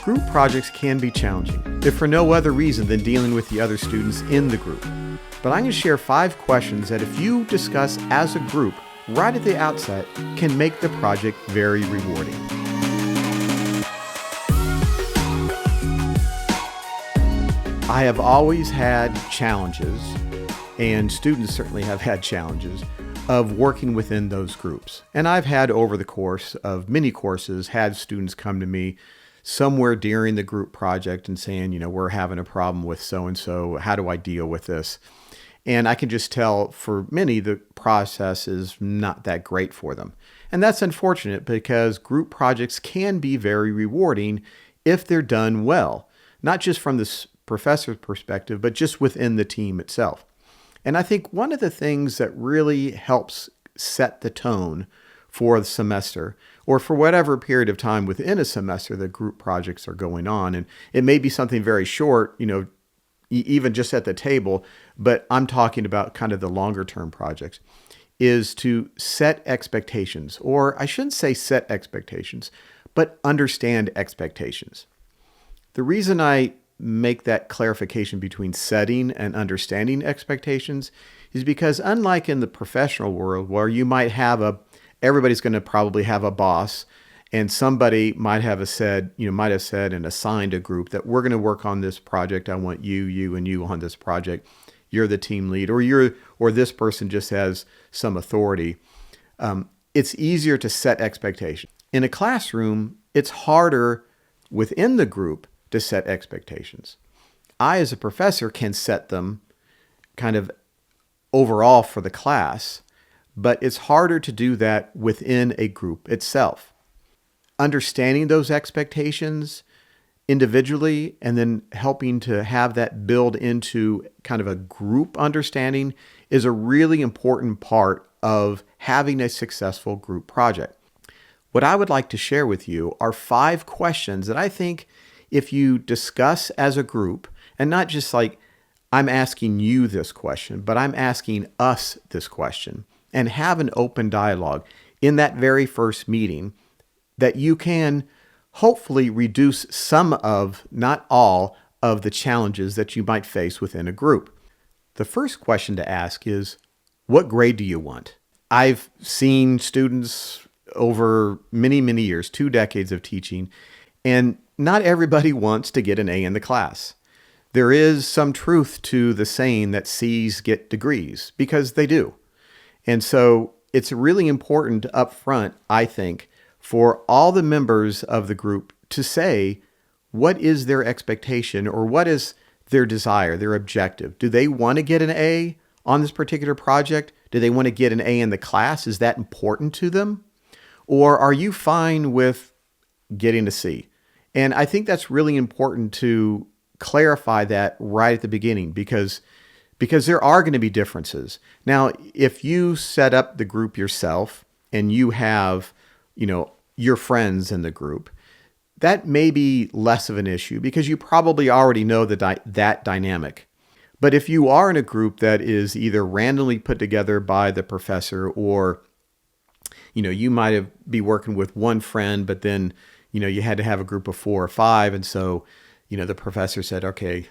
Group projects can be challenging, if for no other reason than dealing with the other students in the group. But I'm going to share 5 questions that if you discuss as a group right at the outset can make the project very rewarding. I have always had challenges, and students certainly have had challenges, of working within those groups. And I've had, over the course of many courses, had students come to me somewhere during the group project and saying, we're having a problem with so-and-so, how do I deal with this? And I can just tell for many, the process is not that great for them. And that's unfortunate because group projects can be very rewarding if they're done well, not just from the professor's perspective, but just within the team itself. And I think one of the things that really helps set the tone for the semester, or for whatever period of time within a semester that group projects are going on, and it may be something very short, even just at the table, but I'm talking about kind of the longer term projects, is to set expectations, or I shouldn't say set expectations, but understand expectations. The reason I make that clarification between setting and understanding expectations is because unlike in the professional world where you might have everybody's going to probably have a boss, and somebody might have said and assigned a group that we're going to work on this project. I want you, and you on this project. You're the team lead, or this person just has some authority. It's easier to set expectations. In a classroom, it's harder within the group to set expectations. I, as a professor, can set them kind of overall for the class, but it's harder to do that within a group itself. Understanding those expectations individually and then helping to have that build into kind of a group understanding is a really important part of having a successful group project. What I would like to share with you are 5 questions that I think if you discuss as a group, and not just like I'm asking you this question, but I'm asking us this question, and have an open dialogue in that very first meeting, that you can hopefully reduce some of, not all, of the challenges that you might face within a group. The first question to ask is, what grade do you want? I've seen students over many, many years, 2 decades of teaching, and not everybody wants to get an A in the class. There is some truth to the saying that C's get degrees, because they do. And so it's really important up front, I think, for all the members of the group to say what is their expectation or what is their desire, their objective. Do they want to get an A on this particular project? Do they want to get an A in the class? Is that important to them? Or are you fine with getting a C? And I think that's really important to clarify that right at the beginning because there are going to be differences. Now, if you set up the group yourself and you have, your friends in the group, that may be less of an issue because you probably already know that dynamic. But if you are in a group that is either randomly put together by the professor or, you might be working with one friend, but then, you had to have a group of 4 or 5. And so, the professor said, okay,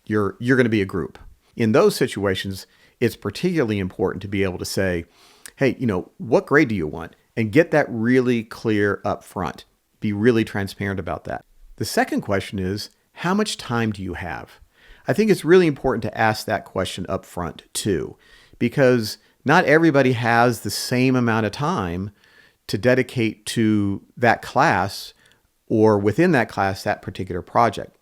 you're going to be a group. In those situations, it's particularly important to be able to say, hey, what grade do you want? And get that really clear up front. Be really transparent about that. The second question is, how much time do you have? I think it's really important to ask that question up front too, because not everybody has the same amount of time to dedicate to that class or within that class, that particular project.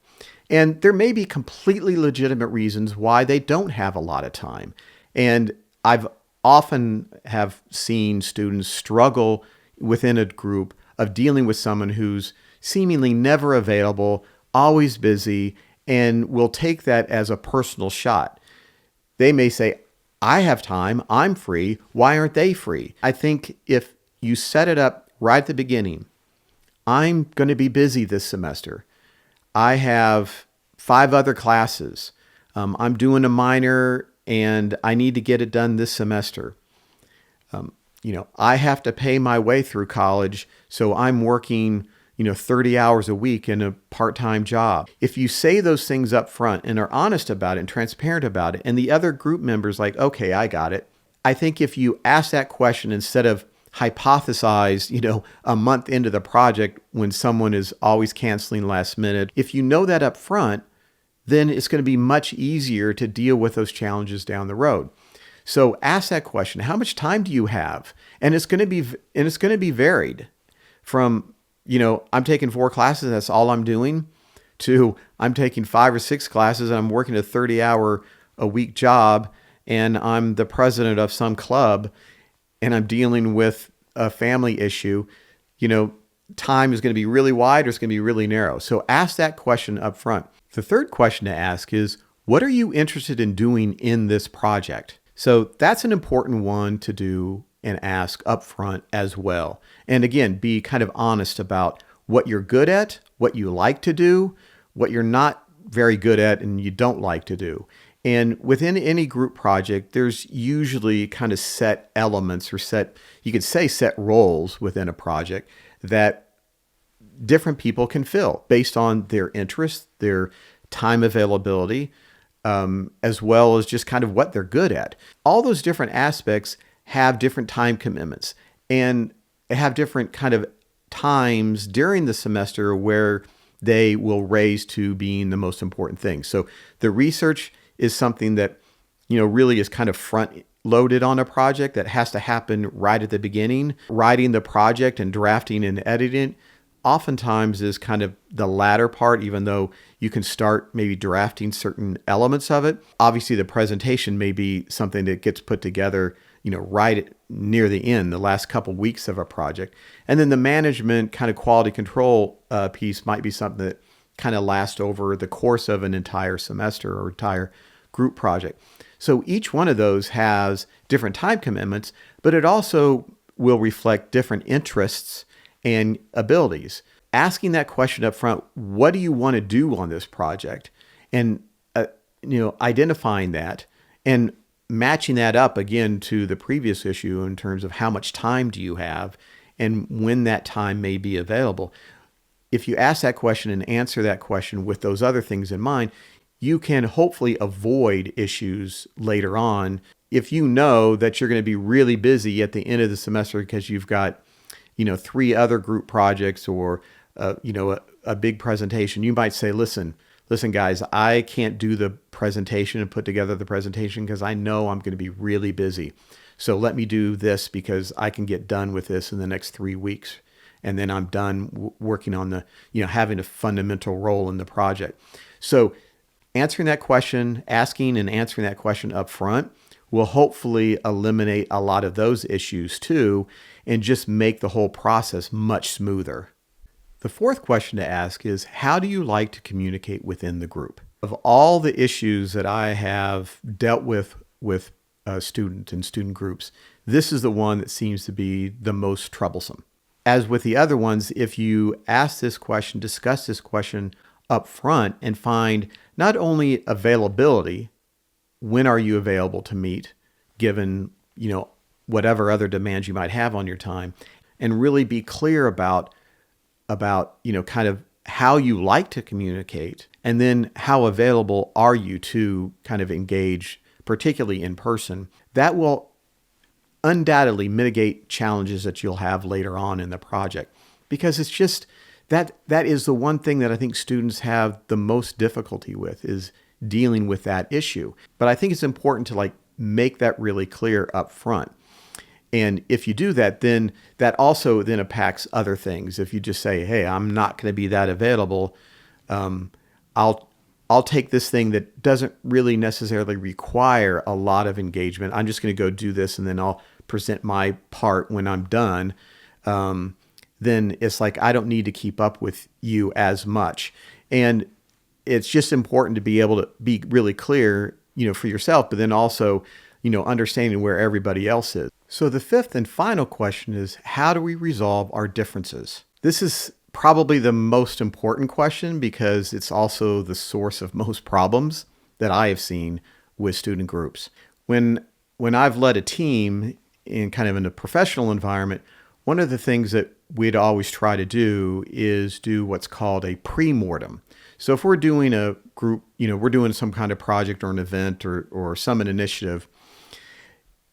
And there may be completely legitimate reasons why they don't have a lot of time. And I've often have seen students struggle within a group of dealing with someone who's seemingly never available, always busy, and will take that as a personal shot. They may say, I have time, I'm free, why aren't they free? I think if you set it up right at the beginning, I'm going to be busy this semester. I have 5 other classes. I'm doing a minor and I need to get it done this semester. I have to pay my way through college, so I'm working, 30 hours a week in a part-time job. If you say those things up front and are honest about it and transparent about it, and the other group members like, okay, I got it. I think if you ask that question instead of hypothesize, a month into the project when someone is always canceling last minute, if you know that up front, then it's going to be much easier to deal with those challenges down the road. So ask that question, how much time do you have? And it's going to be varied from, I'm taking 4 classes, that's all I'm doing, to I'm taking 5 or 6 classes and I'm working a 30-hour a week job and I'm the president of some club and I'm dealing with a family issue. Time is going to be really wide or it's going to be really narrow. So ask that question up front. The third question to ask is, what are you interested in doing in this project? So that's an important one to do and ask up front as well. And again, be kind of honest about what you're good at, what you like to do, what you're not very good at and you don't like to do. And within any group project, there's usually kind of set elements or set roles within a project that different people can fill based on their interests, their time availability, as well as just kind of what they're good at. All those different aspects have different time commitments and have different kind of times during the semester where they will raise to being the most important thing. So the research is something that, really is kind of front loaded on a project that has to happen right at the beginning. Writing the project and drafting and editing oftentimes is kind of the latter part, even though you can start maybe drafting certain elements of it. Obviously, the presentation may be something that gets put together, right near the end, the last couple weeks of a project. And then the management kind of quality control piece might be something that kind of lasts over the course of an entire semester or entire group project. So each one of those has different time commitments, but it also will reflect different interests and abilities. Asking that question up front, what do you want to do on this project? And, identifying that and matching that up again to the previous issue in terms of how much time do you have and when that time may be available. If you ask that question and answer that question with those other things in mind, you can hopefully avoid issues later on. If you know that you're going to be really busy at the end of the semester because you've got, 3 other group projects or, a big presentation, you might say, listen guys, I can't do the presentation and put together the presentation because I know I'm going to be really busy. So let me do this because I can get done with this in the next 3 weeks. And then I'm done working on the, having a fundamental role in the project. So answering that question, asking and answering that question up front will hopefully eliminate a lot of those issues too, and just make the whole process much smoother. The fourth question to ask is, how do you like to communicate within the group? Of all the issues that I have dealt with students and student groups, this is the one that seems to be the most troublesome. As with the other ones, if you ask this question, discuss this question up front and find not only availability, when are you available to meet, given, whatever other demands you might have on your time, and really be clear about, kind of how you like to communicate, and then how available are you to kind of engage, particularly in person. That will undoubtedly mitigate challenges that you'll have later on in the project, because it's just that is the one thing that I think students have the most difficulty with, is dealing with that issue. But I think it's important to make that really clear up front. And if you do that, then that also then impacts other things. If you just say, hey, I'm not going to be that available, I'll take this thing that doesn't really necessarily require a lot of engagement. I'm just going to go do this and then I'll present my part when I'm done. Then it's like, I don't need to keep up with you as much. And it's just important to be able to be really clear, for yourself, but then also, understanding where everybody else is. So the fifth and final question is, how do we resolve our differences? This is probably the most important question because it's also the source of most problems that I have seen with student groups. When I've led a team in kind of in a professional environment, one of the things that we'd always try to do is do what's called a pre-mortem. So if we're doing a group, we're doing some kind of project or an event or some initiative,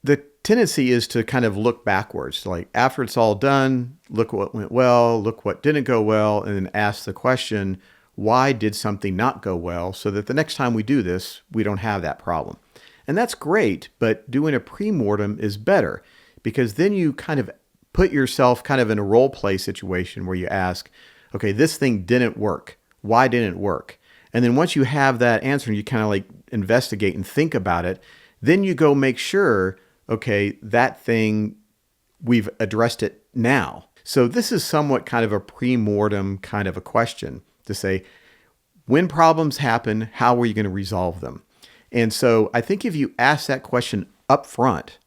the tendency is to kind of look backwards. Like after it's all done, look what went well, look what didn't go well, and then ask the question, why did something not go well, so that the next time we do this, we don't have that problem. And that's great, but doing a pre-mortem is better because then you kind of put yourself kind of in a role play situation where you ask, okay, this thing didn't work. Why didn't it work? And then once you have that answer and you kind of like investigate and think about it, then you go make sure, okay, that thing, we've addressed it now. So this is somewhat kind of a pre-mortem kind of a question to say, when problems happen, how are you going to resolve them? And so I think if you ask that question up front,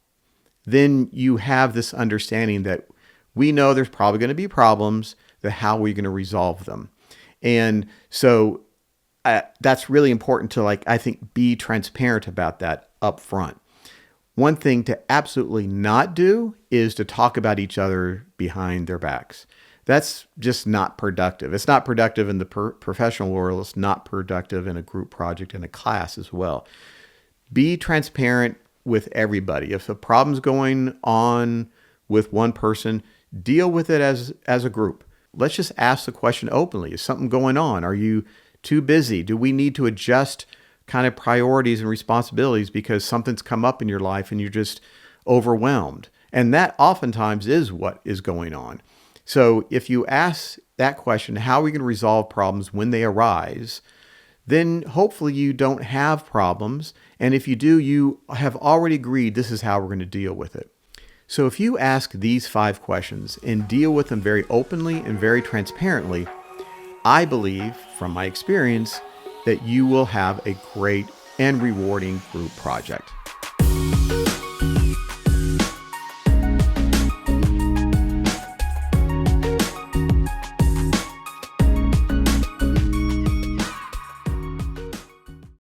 then you have this understanding that we know there's probably going to be problems, that how are you going to resolve them? And so that's really important to, like, I think, be transparent about that up front. One thing to absolutely not do is to talk about each other behind their backs. That's just not productive. It's not productive in the professional world. It's not productive in a group project, in a class as well. Be transparent with everybody. If a problem's going on with one person, deal with it as a group. Let's just ask the question openly. Is something going on? Are you too busy? Do we need to adjust kind of priorities and responsibilities because something's come up in your life and you're just overwhelmed? And that oftentimes is what is going on. So if you ask that question, how are we going to resolve problems when they arise, then hopefully you don't have problems. And if you do, you have already agreed this is how we're going to deal with it. So if you ask these 5 questions and deal with them very openly and very transparently, I believe from my experience that you will have a great and rewarding group project.